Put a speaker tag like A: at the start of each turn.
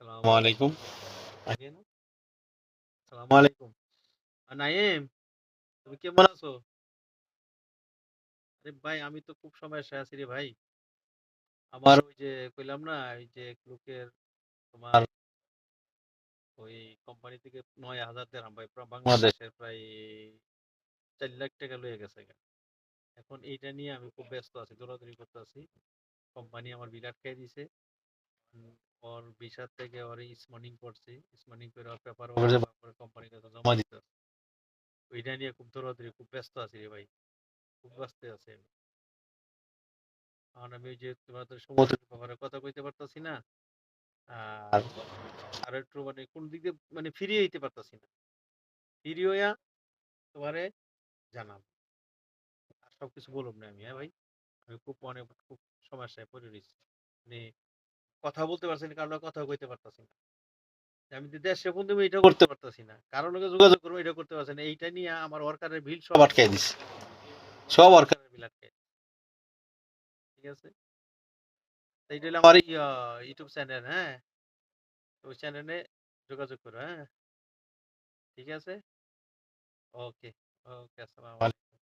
A: আসসালামু আলাইকুম। আগে না? আসসালামু আলাইকুম। নাইম, তুমি কেমন আছো? আরে ভাই আমি তো খুব সমস্যায় আছি রে ভাই। আমার ওই যে কইলাম না ওই যে লোকের তোমার ওই কোম্পানি থেকে ৯,০০০ দিরহাম ভাই বাংলাদেশের প্রায় ৪ লাখ টাকা লইয়া গেছে গা। এখন এইটা নিয়ে আমি খুব ব্যস্ত আছি, দৌড়াদৌড়ি করতেছি। কোম্পানি আমার বিরাট খেয়ে দিছে। উম, ওর ভিসা থেকে ওর স্মনিং করছি। স্মনিং করে ওর পেপার কোম্পানির কাছে জমা দিতে হবে। ওইটা নিয়ে খুব দৌড়াদৌড়ি খুব ব্যস্ত আছি রে ভাই। খুব ব্যস্ত আছি আমি। এখন আমি ওই যে তোমাদের সমুদ্রের ব্যাপারে কথা কইতে পারতাছি না। আর আর একটু মানে কোন দিক দিয়ে মানে ফিরিয়ে দিতে পারতাছি না। ফিরি হইয়া তোমারে জানাব। আর সবকিছু বলুম না আমি, হ্যাঁ ভাই। আমি খুব মানে খুব সমস্যায় পড়ে রয়েছি। মানে কথা বলতে পারছি না, কারোর লগে কথা কইতে পারতাছি না। আমি যে দেশে বন্ধু আমি এটা করতে পারতাছি না। কারোর লগে যোগাযোগ করবো এটা করতে পারছি না। এইটা নিয়ে আমার ওয়ার্কারের বিল সব আটকায় দিছে। সব ওয়ার্কারের বিল আটকায় দিছে। ঠিক আছে? তো এইটা হলো আমার ইউটিউব চ্যানেল, হ্যাঁ? ওই চ্যানেলে যোগাযোগ করো, হ্যাঁ? ঠিক আছে? ওকে, ওকে, আসসালামু আলাইকুম।